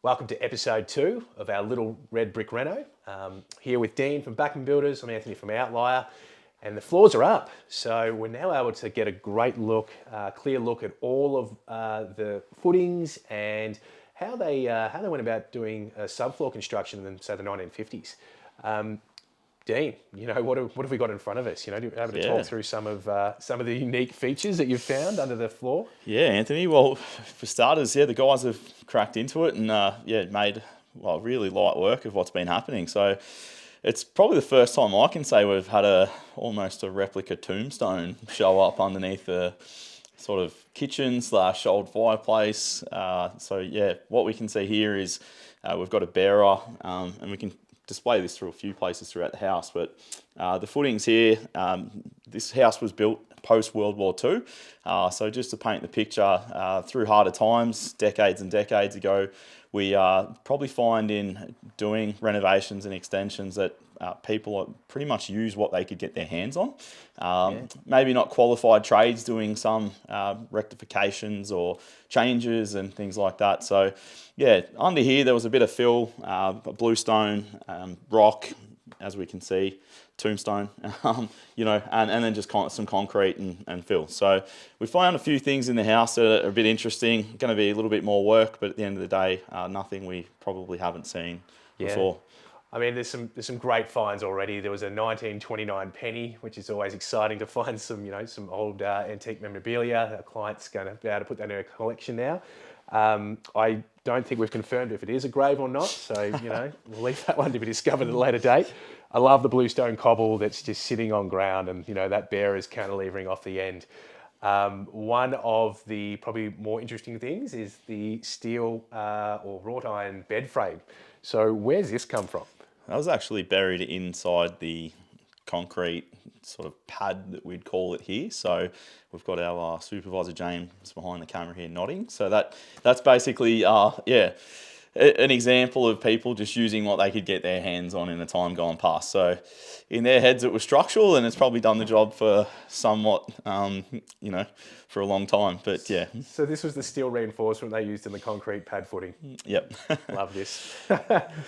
Welcome to episode 2 of our little Red Brick Reno. Here with Dean from Backman Builders, I'm Anthony from Outlier, and the floors are up. So we're now able to get a great look, clear look at all of the footings and how they went about doing subfloor construction in, say, the 1950s. Dean, what have we got in front of us? Able to talk through some of the unique features that you've found under the floor. Yeah, Anthony. Well, for starters, the guys have cracked into it and made really light work of what's been happening. So it's probably the first time I can say we've had almost a replica tombstone show up underneath the sort of kitchen / old fireplace. What we can see here is we've got a bearer, and we can display this through a few places throughout the house, but the footings here, this house was built post World War II, so just to paint the picture, through harder times, decades and decades ago, we probably find in doing renovations and extensions that people pretty much use what they could get their hands on. Maybe not qualified trades doing some rectifications or changes and things like that. So under here there was a bit of fill, bluestone, rock, as we can see, tombstone, and then just some concrete and fill. So we found a few things in the house that are a bit interesting, going to be a little bit more work, but at the end of the day, nothing we probably haven't seen before. I mean, there's some great finds already. There was a 1929 penny, which is always exciting to find some old antique memorabilia. Our client's going to be able to put that in a collection now. I don't think we've confirmed if it is a grave or not, so we'll leave that one to be discovered at a later date. I love the bluestone cobble that's just sitting on ground, and that bear is cantilevering off the end. One of the probably more interesting things is the steel or wrought iron bed frame. So where's this come from? That was actually buried inside the concrete sort of pad that we'd call it here. So we've got our supervisor James behind the camera here nodding. So that's basically an example of people just using what they could get their hands on in the time gone past. So in their heads it was structural, and it's probably done the job for somewhat, for a long time. But yeah. So this was the steel reinforcement they used in the concrete pad footing. Yep. Love this.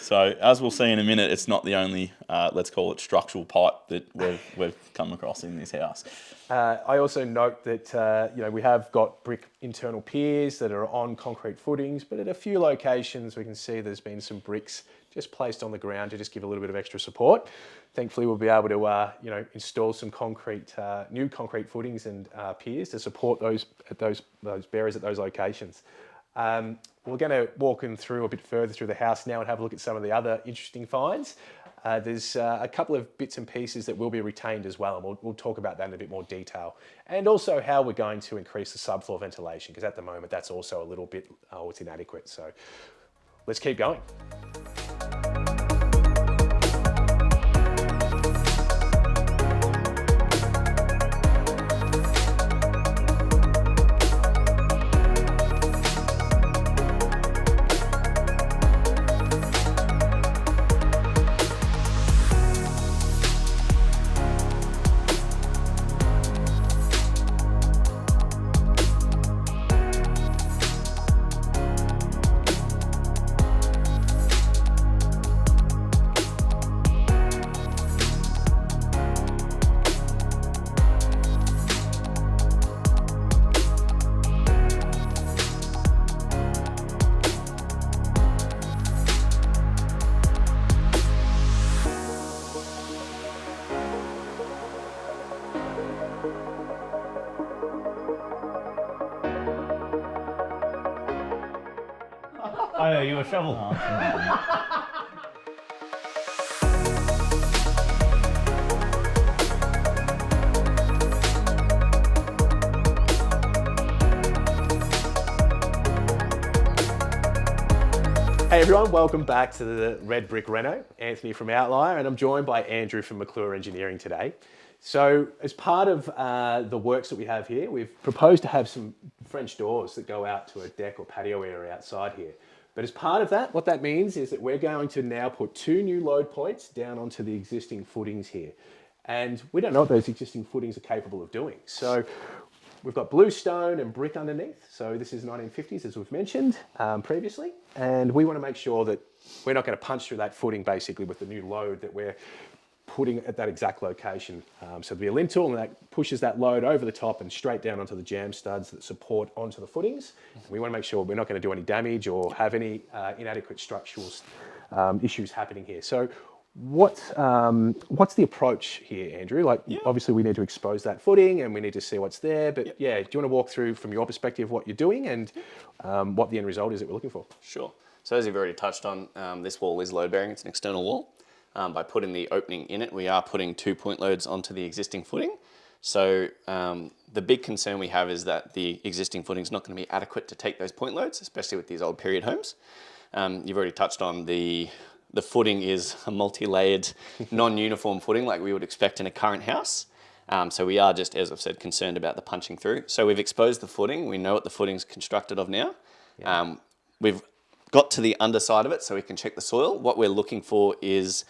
So as we'll see in a minute, it's not the only, let's call it structural pipe that we've come across in this house. I also note that we have got brick internal piers that are on concrete footings, but at a few locations we can see there's been some bricks just placed on the ground to just give a little bit of extra support. Thankfully, we'll be able to install some new concrete footings and piers to support those bearers at those locations. We're going to walk in through a bit further through the house now and have a look at some of the other interesting finds. There's a couple of bits and pieces that will be retained as well, and we'll talk about that in a bit more detail. And also how we're going to increase the subfloor ventilation, because at the moment that's also a little bit it's inadequate. So let's keep going. I owe you a shovel. Hey everyone, welcome back to the Red Brick Reno. Anthony from Outlier, and I'm joined by Andrew from McClure Engineering today. So as part of the works that we have here, we've proposed to have some French doors that go out to a deck or patio area outside here. But as part of that, what that means is that we're going to now put 2 new load points down onto the existing footings here. And we don't know what those existing footings are capable of doing. So We've got bluestone and brick underneath. So this is 1950s, as we've mentioned previously. And we want to make sure that we're not going to punch through that footing basically with the new load that we're putting at that exact location. So there'll be a lintel and that pushes that load over the top and straight down onto the jam studs that support onto the footings. And we want to make sure we're not going to do any damage or have any inadequate structural issues happening here. So what's the approach here, Andrew? Like, obviously we need to expose that footing and we need to see what's there, but yeah, do you want to walk through from your perspective what you're doing and what the end result is that we're looking for? Sure. So as you've already touched on, this wall is load bearing. It's an external wall. By putting the opening in it, we are putting 2 point loads onto the existing footing. So the big concern we have is that the existing footing is not going to be adequate to take those point loads, especially with these old period homes. You've already touched on the footing is a multi-layered, non-uniform footing like we would expect in a current house. So we are just, as I've said, concerned about the punching through. So we've exposed the footing. We know what the footing's constructed of now. Yeah. We've got to the underside of it so we can check the soil. What we're looking for is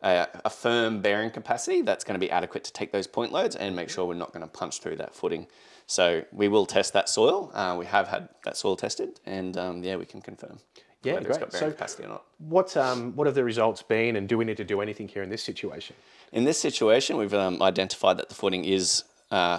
a firm bearing capacity that's going to be adequate to take those point loads and make sure we're not going to punch through that footing. So we will test that soil. We have had that soil tested and we can confirm whether it's got bearing capacity or not. What have the results been and do we need to do anything here in this situation? In this situation, we've identified that the footing is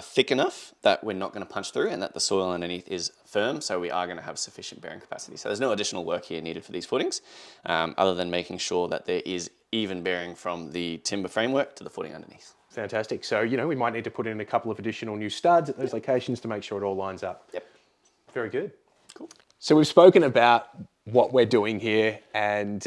thick enough that we're not going to punch through and that the soil underneath is firm, so we are going to have sufficient bearing capacity. So there's no additional work here needed for these footings other than making sure that there is even bearing from the timber framework to the footing underneath. Fantastic. So, we might need to put in a couple of additional new studs at those locations to make sure it all lines up. Yep. Very good. Cool. So we've spoken about what we're doing here and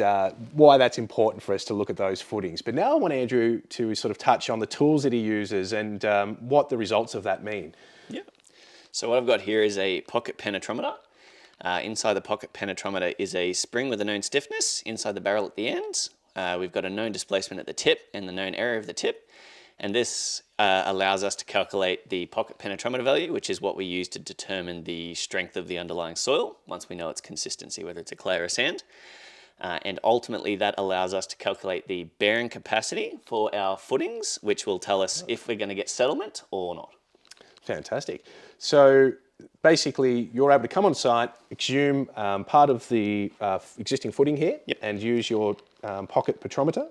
why that's important for us to look at those footings. But now I want Andrew to sort of touch on the tools that he uses and what the results of that mean. Yeah. So what I've got here is a pocket penetrometer. Inside the pocket penetrometer is a spring with a known stiffness inside the barrel at the ends. We've got a known displacement at the tip and the known area of the tip. And this allows us to calculate the pocket penetrometer value, which is what we use to determine the strength of the underlying soil once we know its consistency, whether it's a clay or a sand. And ultimately that allows us to calculate the bearing capacity for our footings, which will tell us if we're going to get settlement or not. Fantastic. So basically you're able to come on site, exhume part of the existing footing here and use your pocket petrometer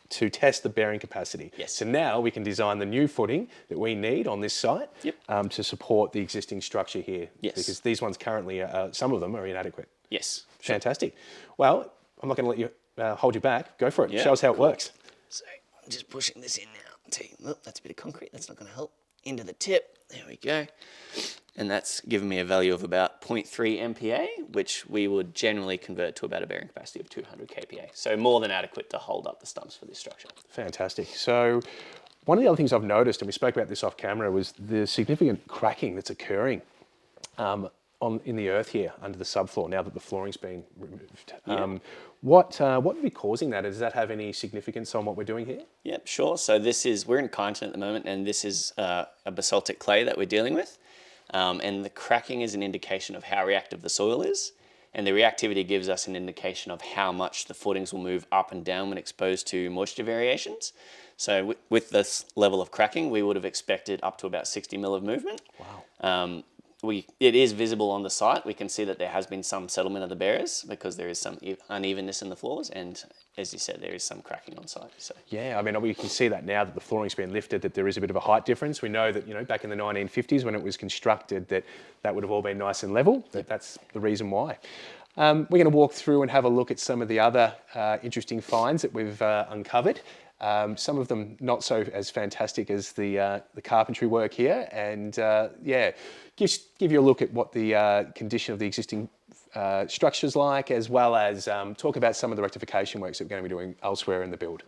to test the bearing capacity. Yes. So now we can design the new footing that we need on this site to support the existing structure here. Yes. Because these ones currently, some of them are inadequate. Yes. Fantastic. Well, I'm not going to let you hold you back. Go for it. Yeah, Show us how it works. So I'm just pushing this in now. See, look, that's a bit of concrete. That's not going to help. Into the tip. There we go. And that's given me a value of about 0.3 MPa, which we would generally convert to about a bearing capacity of 200 kPa. So more than adequate to hold up the stumps for this structure. Fantastic. So one of the other things I've noticed, and we spoke about this off camera, was the significant cracking that's occurring in the earth here under the subfloor now that the flooring's been removed. Yeah. What would be causing that? Does that have any significance on what we're doing here? Yeah, sure. So we're in Kyneton at the moment, and this is a basaltic clay that we're dealing with. And the cracking is an indication of how reactive the soil is. And the reactivity gives us an indication of how much the footings will move up and down when exposed to moisture variations. So with this level of cracking, we would have expected up to about 60 mil of movement. Wow. It is visible on the site. We can see that there has been some settlement of the bearers because there is some unevenness in the floors, and as you said, there is some cracking on site. So. Yeah, I mean, we can see that now that the flooring's been lifted, that there is a bit of a height difference. We know that, back in the 1950s when it was constructed, that would have all been nice and level. That's the reason why. We're going to walk through and have a look at some of the other interesting finds that we've uncovered. Some of them not so as fantastic as the carpentry work here, and give you a look at what the condition of the existing structure's like, as well as talk about some of the rectification works that we're going to be doing elsewhere in the build.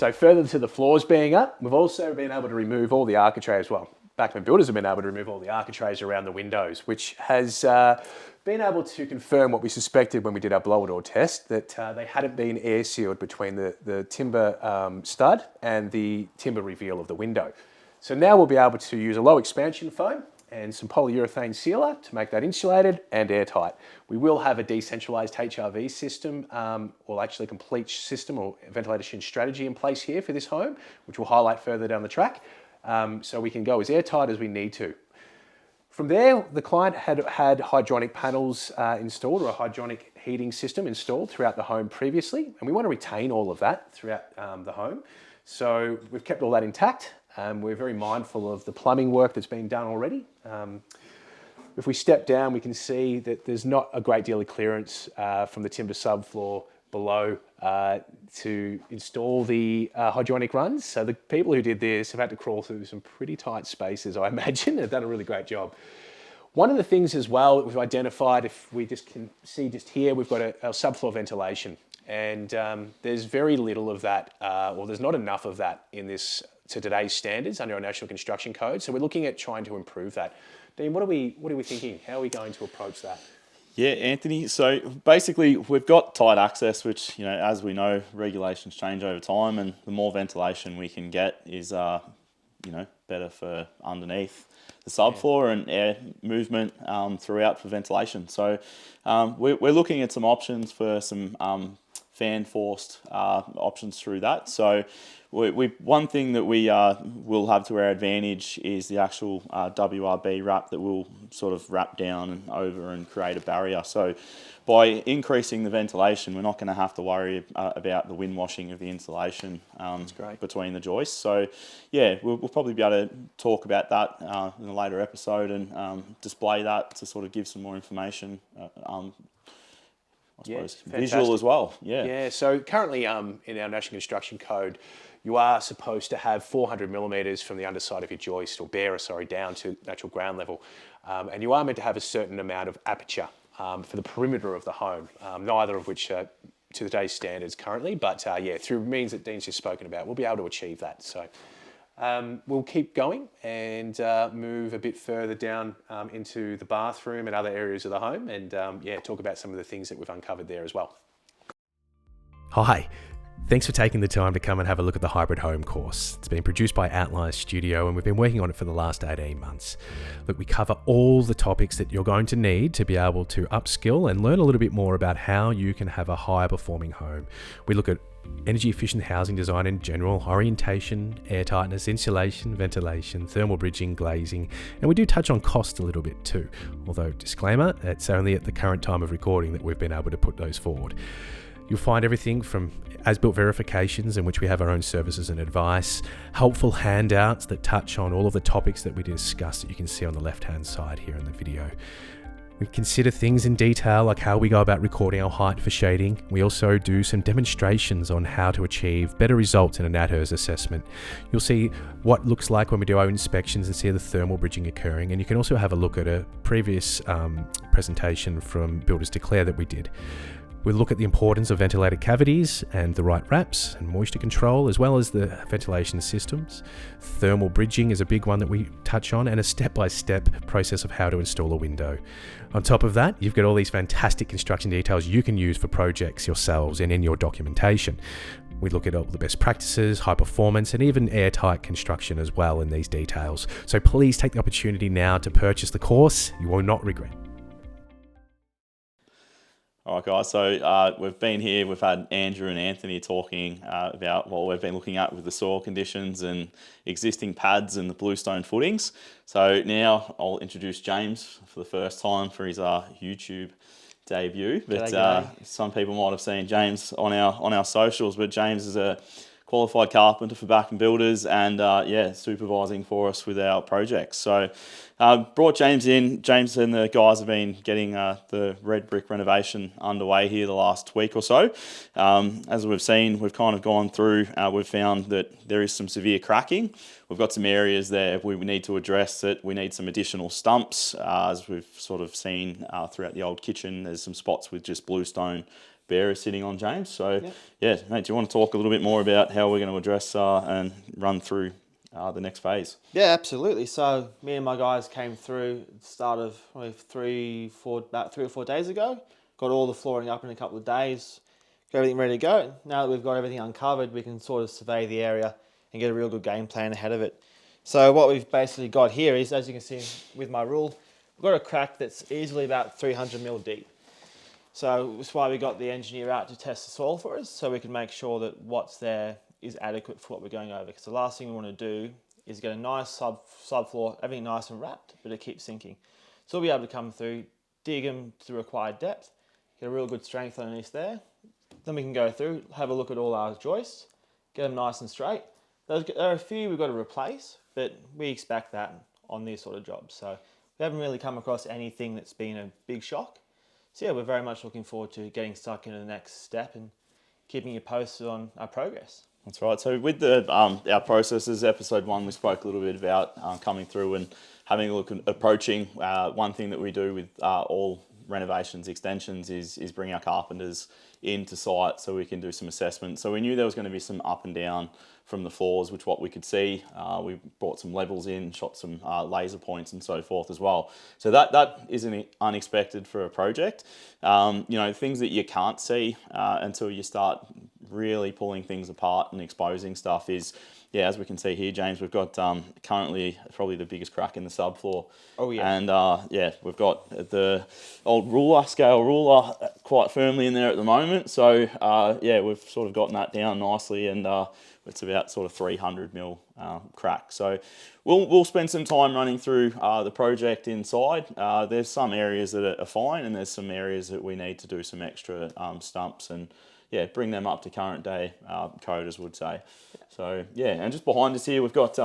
So further to the floors being up, we've also been able to remove all the architraves. Well, Backman builders have been able to remove all the architraves around the windows, which has been able to confirm what we suspected when we did our blower door test, that they hadn't been air sealed between the timber stud and the timber reveal of the window. So now we'll be able to use a low expansion foam and some polyurethane sealer to make that insulated and airtight. We will have a decentralized HRV system, or actually complete system or ventilation strategy in place here for this home, which we'll highlight further down the track, so we can go as airtight as we need to. From there, the client had hydronic panels installed, or a hydronic heating system installed throughout the home previously, and we want to retain all of that throughout the home. So we've kept all that intact. We're very mindful of the plumbing work that's been done already. If we step down, we can see that there's not a great deal of clearance from the timber subfloor below to install the hydronic runs. So the people who did this have had to crawl through some pretty tight spaces, I imagine. They've done a really great job. One of the things as well that we've identified, if we just can see just here, we've got our subfloor ventilation. And there's very little of that, or there's not enough of that in this to today's standards under our National Construction Code. So we're looking at trying to improve that. Dean, what are we thinking? How are we going to approach that? Yeah, Anthony. So basically, we've got tight access, which, you know, as we know, regulations change over time, and the more ventilation we can get is, you know, better for underneath the subfloor and air movement throughout for ventilation. So we're looking at some options for some fan forced options through that. So one thing that we will have to our advantage is the actual WRB wrap that will sort of wrap down and over and create a barrier. So by increasing the ventilation, we're not going to have to worry about the wind washing of the insulation between the joists. So yeah, we'll probably be able to talk about that in a later episode and display that to sort of give some more information. I suppose visual as well. Yeah. So currently, in our National Construction Code, you are supposed to have 400 millimeters from the underside of your joist or bearer, down to natural ground level, and you are meant to have a certain amount of aperture for the perimeter of the home. Neither of which are to today's standards currently, but yeah, through means that Dean's just spoken about, we'll be able to achieve that. So we'll keep going and move a bit further down into the bathroom and other areas of the home, and yeah, talk about some of the things that we've uncovered there as well. Hi, thanks for taking the time to come and have a look at the Hybrid Home course. It's been produced by Outlier Studio and we've been working on it for the last 18 months. Look, we cover all the topics that you're going to need to be able to upskill and learn a little bit more about how you can have a higher performing home. We look at energy efficient housing design in general, orientation, air tightness, insulation, ventilation, thermal bridging, glazing, and we do touch on cost a little bit too. Although, disclaimer, it's only at the current time of recording that we've been able to put those forward. You'll find everything from as-built verifications, in which we have our own services and advice, helpful handouts that touch on all of the topics that we discussed that you can see on the left-hand side here in the video. We consider things in detail, like how we go about recording our height for shading. We also do some demonstrations on how to achieve better results in a NatHERS assessment. You'll see what it looks like when we do our inspections and see the thermal bridging occurring. And you can also have a look at a previous presentation from Builders Declare that we did. We'll look at the importance of ventilated cavities and the right wraps and moisture control, as well as the ventilation systems. Thermal bridging is a big one that we touch on, and a step-by-step process of how to install a window. On top of that, you've got all these fantastic construction details you can use for projects yourselves and in your documentation. We look at all the best practices, high performance, and even airtight construction as well in these details. So please take the opportunity now to purchase the course. You will not regret. All right, guys, so we've been here, we've had Andrew and Anthony talking about what we've been looking at with the soil conditions and existing pads and the bluestone footings. So now I'll introduce James for the first time for his YouTube debut. But some people might have seen James on our socials, but James is a qualified carpenter for Backman Builders and yeah, supervising for us with our projects. So brought James in. James and the guys have been getting the Red Brick renovation underway here the last week or so. As we've seen, we've kind of gone through, we've found that there is some severe cracking. We've got some areas there we need to address it. We need some additional stumps, as we've sort of seen throughout the old kitchen. There's some spots with just bluestone bear is sitting on, James. So yeah, mate, do you want to talk a little bit more about how we're going to address and run through the next phase? Yeah, absolutely. So me and my guys came through at the start of probably about 3 or 4 days ago. Got all the flooring up in a couple of days. Got everything ready to go. Now that we've got everything uncovered, we can sort of survey the area and get a real good game plan ahead of it. So what we've basically got here is, as you can see with my rule, we've got a crack that's easily about 300 mil deep. So that's why we got the engineer out to test the soil for us, so we can make sure that what's there is adequate for what we're going over. Because the last thing we want to do is get a nice subfloor, everything nice and wrapped, but it keeps sinking. So we'll be able to come through, dig them to the required depth, get a real good strength underneath there. Then we can go through, have a look at all our joists, get them nice and straight. There are a few we've got to replace, but we expect that on these sort of jobs. So we haven't really come across anything that's been a big shock. So yeah, we're very much looking forward to getting stuck into the next step and keeping you posted on our progress. That's right. So with the our processes, episode 1, we spoke a little bit about coming through and having a look at approaching. One thing that we do with all renovations, extensions is bring our carpenters into site so we can do some assessment. So we knew there was going to be some up and down from the floors, which what we could see. We brought some levels in, shot some laser points and so forth as well. So that isn't unexpected for a project. You know, things that you can't see until you start really pulling things apart and exposing stuff is, yeah, as we can see here, James, we've got currently probably the biggest crack in the subfloor. Oh yeah. And yeah, we've got the old scale ruler quite firmly in there at the moment. So yeah, we've sort of gotten that down nicely, and it's about sort of 300 mil crack. So we'll spend some time running through the project inside. There's some areas that are fine, and there's some areas that we need to do some extra stumps and yeah, bring them up to current day coders would say. So yeah, and just behind us here, we've got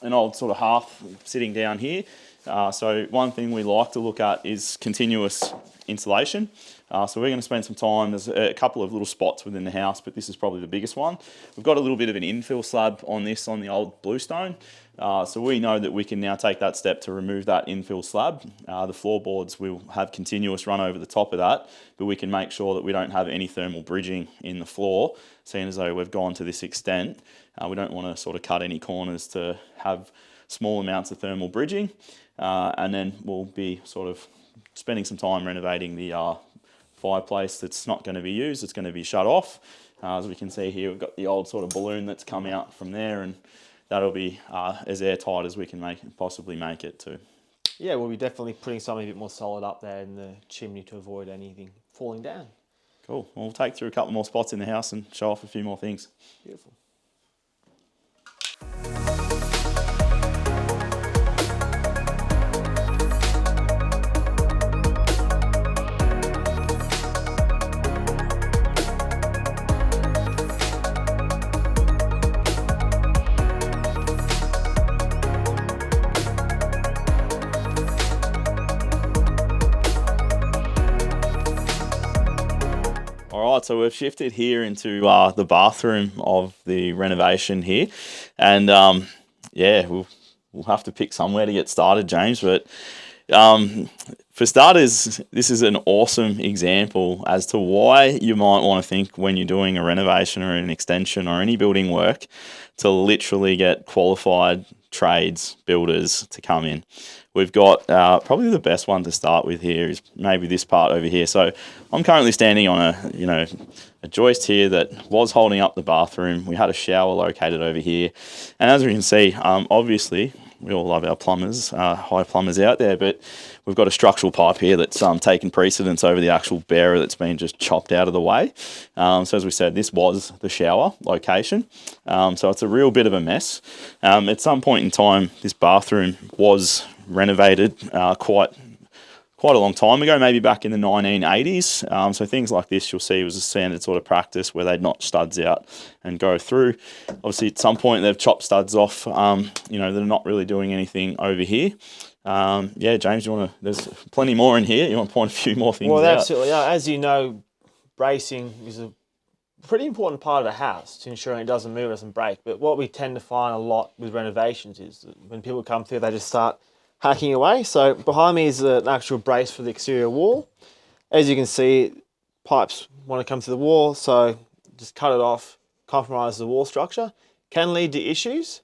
an old sort of hearth sitting down here. So one thing we like to look at is continuous insulation. So we're going to spend some time, there's a couple of little spots within the house, but this is probably the biggest one. We've got a little bit of an infill slab on this, on the old bluestone. So we know that we can now take that step to remove that infill slab. The floorboards will have continuous run over the top of that, but we can make sure that we don't have any thermal bridging in the floor, seeing as though we've gone to this extent. We don't want to sort of cut any corners to have small amounts of thermal bridging. And then we'll be sort of spending some time renovating the fireplace that's not going to be used. It's going to be shut off. As we can see here, we've got the old sort of balloon that's come out from there, and that'll be as airtight as we can possibly make it too. Yeah, we'll be definitely putting something a bit more solid up there in the chimney to avoid anything falling down. Cool. Well, we'll take through a couple more spots in the house and show off a few more things. Beautiful. All right, so we've shifted here into the bathroom of the renovation here, and yeah, we'll have to pick somewhere to get started, James. But for starters, this is an awesome example as to why you might want to think when you're doing a renovation or an extension or any building work to literally get qualified trades builders to come in. We've got probably the best one to start with here is maybe this part over here. So I'm currently standing on a joist here that was holding up the bathroom. We had a shower located over here, and as we can see, obviously we all love our plumbers, high plumbers out there, but we've got a structural pipe here that's taken precedence over the actual bearer that's been just chopped out of the way. So as we said, this was the shower location. So it's a real bit of a mess. At some point in time, this bathroom was renovated quite a long time ago, maybe back in the 1980s. So things like this you'll see was a standard sort of practice where they'd notch studs out and go through. Obviously at some point they've chopped studs off, they're not really doing anything over here. Yeah, James, there's plenty more in here. You want to point a few more things out? Well, absolutely. As you know, bracing is a pretty important part of a house to ensuring it doesn't move, doesn't break. But what we tend to find a lot with renovations is that when people come through, they just start hacking away. So behind me is an actual brace for the exterior wall. As you can see, pipes want to come to the wall, so just cut it off, compromise the wall structure. Can lead to issues,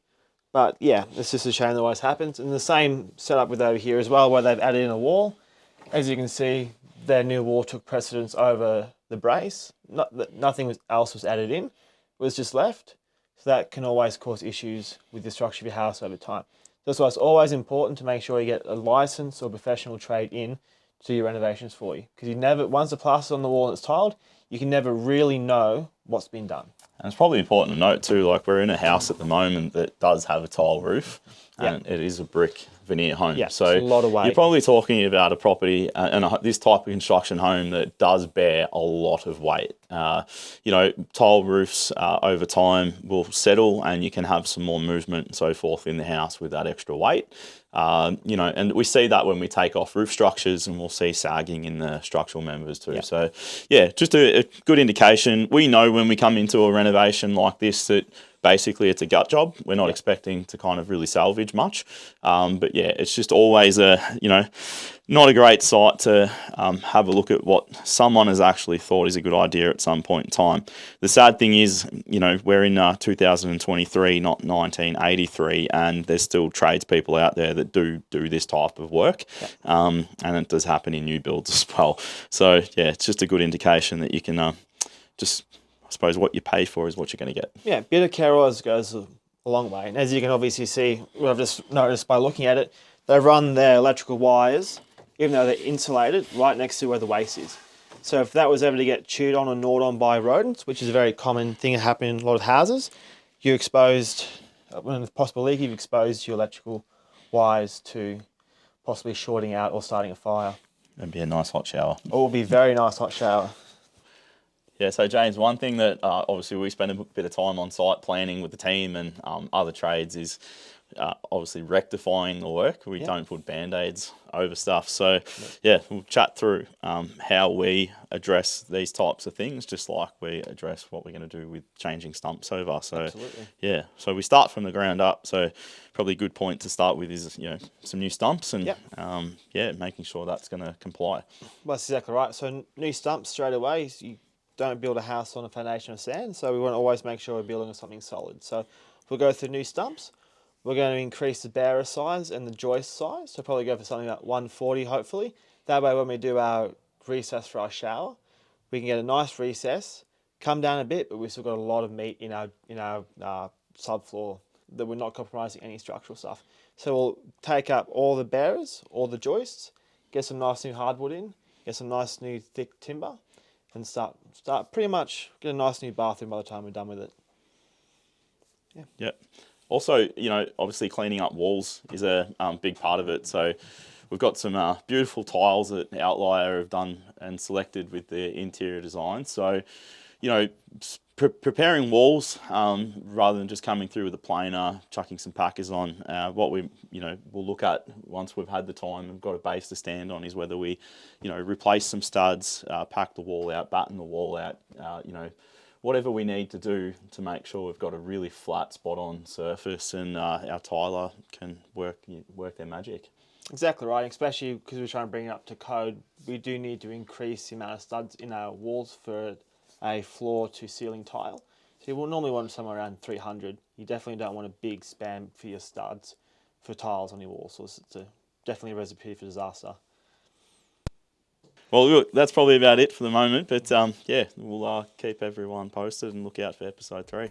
but yeah, it's just a shame that always happens. And the same setup with over here as well, where they've added in a wall. As you can see, their new wall took precedence over the brace. Nothing else was added in, it was just left. So that can always cause issues with the structure of your house over time. That's why it's always important to make sure you get a licensed or professional trade in to do your renovations for you. Because you never, once the plaster's on the wall and it's tiled, you can never really know what's been done. And it's probably important to note too, like we're in a house at the moment that does have a tile roof, and it is a brick veneer home. Yeah, so it's a lot of weight. You're probably talking about a property and this type of construction home that does bear a lot of weight. You know, tile roofs over time will settle, and you can have some more movement and so forth in the house with that extra weight. You know, and we see that when we take off roof structures, and we'll see sagging in the structural members too. So yeah, just a good indication. We know when we come into a renovation like this that basically it's a gut job. We're not expecting to kind of really salvage much. But yeah, it's just always not a great sight to have a look at what someone has actually thought is a good idea at some point in time. The sad thing is, you know, we're in 2023, not 1983, and there's still tradespeople out there that do this type of work. And it does happen in new builds as well. So yeah, it's just a good indication that you can just, I suppose, what you pay for is what you're going to get. Yeah, bit of care always goes a long way. And as you can obviously see, what I've just noticed by looking at it, they run their electrical wires, even though they're insulated, right next to where the waste is. So if that was ever to get chewed on or gnawed on by rodents, which is a very common thing that happens in a lot of houses, you're exposed, when it's possible leak, you've exposed your electrical wires to possibly shorting out or starting a fire. It'd be a nice hot shower. Or it will be a very nice hot shower. Yeah, so James, one thing that obviously we spend a bit of time on site planning with the team and other trades is obviously rectifying the work. We don't put band-aids over stuff. So yeah, we'll chat through how we address these types of things, just like we address what we're going to do with changing stumps over. So Absolutely. yeah, so we start from the ground up. So probably a good point to start with is, you know, some new stumps and yeah, making sure that's going to comply. Well, that's exactly right. So new stumps straight away, you don't build a house on a foundation of sand, so we want to always make sure we're building on something solid. So we'll go through new stumps. We're going to increase the bearer size and the joist size, so probably go for something like 140 hopefully. That way when we do our recess for our shower, we can get a nice recess, come down a bit, but we've still got a lot of meat in our subfloor that we're not compromising any structural stuff. So we'll take up all the bearers, all the joists, get some nice new hardwood in, get some nice new thick timber, and start pretty much get a nice new bathroom by the time we're done with it. Yeah. Yep. Also, you know, obviously cleaning up walls is a big part of it. So we've got some beautiful tiles that Outlier have done and selected with their interior design. So, you know, preparing walls rather than just coming through with a planer, chucking some packers on. What we, you know, we'll look at once we've had the time and got a base to stand on is whether we, you know, replace some studs, pack the wall out, batten the wall out, you know, whatever we need to do to make sure we've got a really flat spot-on surface and our tiler can work their magic. Exactly right, especially because we're trying to bring it up to code. We do need to increase the amount of studs in our walls for a floor to ceiling tile. So you will normally want somewhere around 300. You definitely don't want a big span for your studs for tiles on your walls. So it's definitely a recipe for disaster. Well, look, that's probably about it for the moment, but yeah, we'll keep everyone posted and look out for episode 3.